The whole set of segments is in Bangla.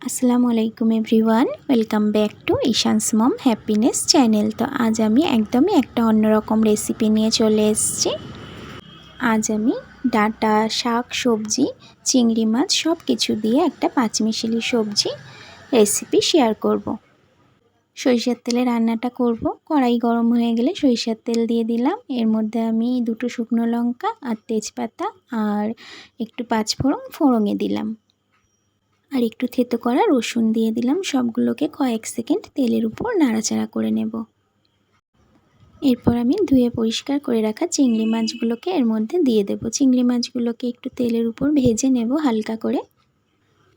আসসালামু আলাইকুম everyone, welcome back to Ishaan's mom happiness channel. তো আজ আমি একদমই একটা অন্যরকম রেসিপি নিয়ে চলে এসেছি। আজ আমি ডাঁটা, শাক, সবজি, চিংড়ি মাছ সব কিছু দিয়ে একটা পাঁচমিশালি সবজি রেসিপি শেয়ার করব। সরিষার তেলে রান্নাটা করব। কড়াই গরম হয়ে গেলে সরিষার তেল দিয়ে দিলাম। এর মধ্যে আমি দুটো শুকনো লঙ্কা আর তেজপাতা আর একটু পাঁচফোড়ন ফোড়নে দিলাম, আর একটু থেতো করা রসুন দিয়ে দিলাম। সবগুলোকে কয়েক সেকেন্ড তেলের উপর নাড়াচাড়া করে নেব। এরপর আমি ধুয়ে পরিষ্কার করে রাখা চিংড়ি মাছগুলোকে এর মধ্যে দিয়ে দেব। চিংড়ি মাছগুলোকে একটু তেলের উপর ভেজে নেব হালকা করে।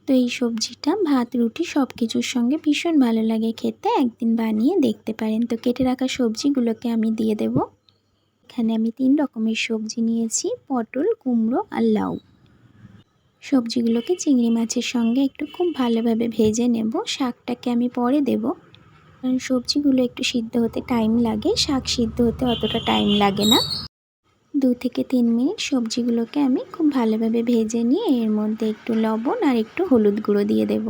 তো এই সবজিটা ভাত, রুটি সব কিছুর সঙ্গে ভীষণ ভালো লাগে খেতে, একদিন বানিয়ে দেখতে পারেন। তো কেটে রাখা সবজিগুলোকে আমি দিয়ে দেব। এখানে আমি 3 রকমের সবজি নিয়েছি, পটল, কুমড়ো আর লাউ। সবজিগুলোকে চিংড়ি মাছের সঙ্গে একটু খুব ভালোভাবে ভেজে নেব। শাকটাকে আমি পরে দেব, কারণ সবজিগুলো একটু সিদ্ধ হতে টাইম লাগে, শাক সিদ্ধ হতে অতটা টাইম লাগে না। 2 থেকে 3 মিনিট সবজিগুলোকে আমি খুব ভালোভাবে ভেজে নিয়ে এর মধ্যে একটু লবণ আর একটু হলুদ গুঁড়ো দিয়ে দেব।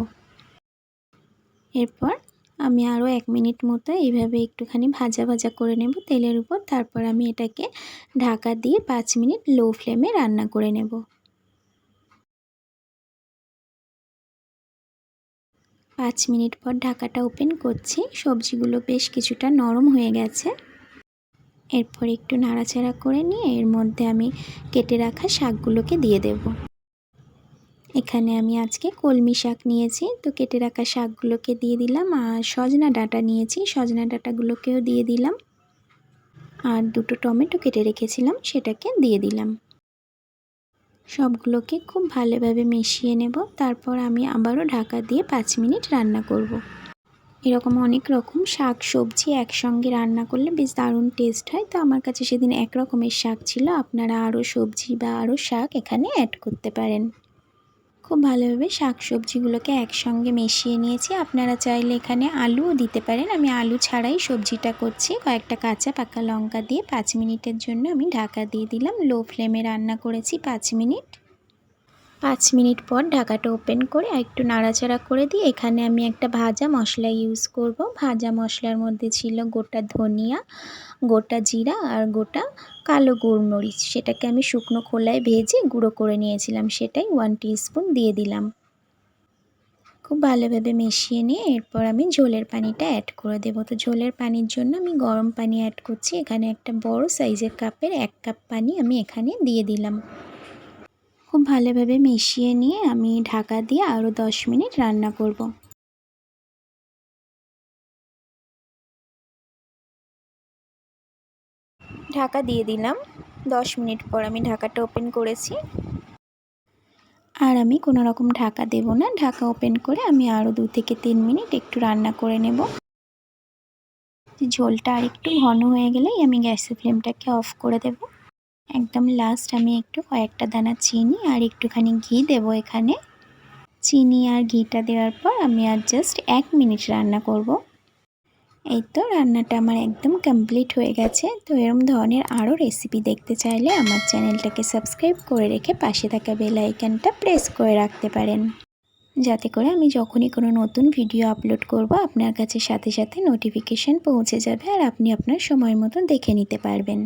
এরপর আমি আরও 1 মিনিট মতো এইভাবে একটুখানি ভাজা ভাজা করে নেব তেলের উপর। তারপর আমি এটাকে ঢাকা দিয়ে 5 মিনিট লো ফ্লেমে রান্না করে নেব। 5 মিনিট পর ঢাকাটা ওপেন করছি। সবজিগুলো বেশ কিছুটা নরম হয়ে গেছে। এরপর একটু নাড়াচাড়া করে নিয়ে এর মধ্যে আমি কেটে রাখা শাকগুলোকে দিয়ে দেব। এখানে আমি আজকে কলমি শাক নিয়েছি, তো কেটে রাখা শাকগুলোকে দিয়ে দিলাম। আর সজনা ডাঁটা নিয়েছি, সজনা ডাঁটাগুলোকেও দিয়ে দিলাম। আর 2টো টমেটো কেটে রেখেছিলাম, সেটাকে দিয়ে দিলাম। সবগুলোকে খুব ভালোভাবে মিশিয়ে নেব। তারপর আমি আবারও ঢাকা দিয়ে 5 মিনিট রান্না করব। এরকম অনেক রকম শাক সবজি একসঙ্গে রান্না করলে বেশ দারুণ টেস্ট হয়। তো আমার কাছে সেদিন এক রকমের শাক ছিল, আপনারা আরও সবজি বা আরও শাক এখানে অ্যাড করতে পারেন। খুব ভালোভাবে শাক সবজিগুলোকে একসঙ্গে মিশিয়ে নিয়েছি। আপনারা চাইলে এখানে আলুও দিতে পারেন। আমি আলু ছাড়াই সবজিটা করছি। কয়েকটা কাঁচা পাকা লঙ্কা দিয়ে 5 মিনিটের জন্য আমি ঢাকা দিয়ে দিলাম। লো ফ্লেমে রান্না করেছি 5 মিনিট। 5 মিনিট পর ঢাকাটা ওপেন করে একটু নাড়াচাড়া করে দিয়ে এখানে আমি একটা ভাজা মশলা ইউজ করব। ভাজা মশলার মধ্যে ছিল গোটা ধনিয়া, গোটা জিরা আর গোটা কালো গোলমরিচ। সেটাকে আমি শুকনো খোলায় ভেজে গুঁড়ো করে নিয়েছিলাম, সেটাই 1 টিস্পুন দিয়ে দিলাম। খুব ভালোভাবে মিশিয়ে নিয়ে এরপর আমি ঝোলের পানিটা অ্যাড করে দেবো। তো ঝোলের পানির জন্য আমি গরম পানি অ্যাড করছি। এখানে একটা বড় সাইজের কাপের 1 কাপ পানি আমি এখানে দিয়ে দিলাম। খুব ভালোভাবে মিশিয়ে নিয়ে আমি ঢাকা দিয়ে আরও 10 মিনিট রান্না করব। ঢাকা দিয়ে দিলাম। 10 মিনিট পর আমি ঢাকাটা ওপেন করেছি। আর আমি কোনো রকম ঢাকা দেব না, ঢাকা ওপেন করে আমি আরও 2 থেকে 3 মিনিট একটু রান্না করে নেব। ঝোলটা আর একটু ঘন হয়ে গেলেই আমি গ্যাসের ফ্লেমটাকে অফ করে দেব। একদম লাস্ট আমি একটু কয়েকটা দানা চিনি আর একটুখানি ঘি দেব এখানে। চিনি আর ঘিটা দেওয়ার পর আমি আর জাস্ট 1 মিনিট রান্না করব। এই তো রান্নাটা আমার একদম কমপ্লিট হয়ে গেছে। তো এরকম ধরনের আরও রেসিপি দেখতে চাইলে আমার চ্যানেলটাকে সাবস্ক্রাইব করে রেখে পাশে থাকা বেল আইকনটা প্রেস করে রাখতে পারেন, যাতে করে আমি যখনই কোনো নতুন ভিডিও আপলোড করব আপনার কাছে সাথে সাথে নোটিফিকেশান পৌঁছে যাবে আর আপনি আপনার সময় মতো দেখে নিতে পারবেন।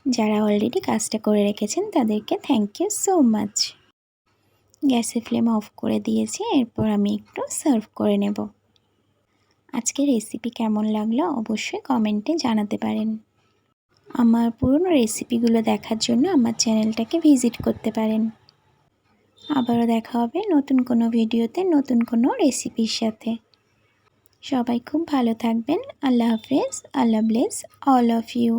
যারা অলরেডি কাজটা করে রেখেছেন তাদেরকে থ্যাংক ইউ সো মাচ। গ্যাসের ফ্লেম অফ করে দিয়েছি। এরপর আমি একটু সার্ভ করে নেব। আজকের রেসিপি কেমন লাগলো অবশ্যই কমেন্টে জানাতে পারেন। আমার পুরনো রেসিপিগুলো দেখার জন্য আমার চ্যানেলটাকে ভিজিট করতে পারেন। আবারও দেখা হবে নতুন কোনো ভিডিওতে নতুন কোনো রেসিপির সাথে। সবাই খুব ভালো থাকবেন। আল্লাহ হাফেজ। আল্লাহ ব্লেস অল অফ ইউ।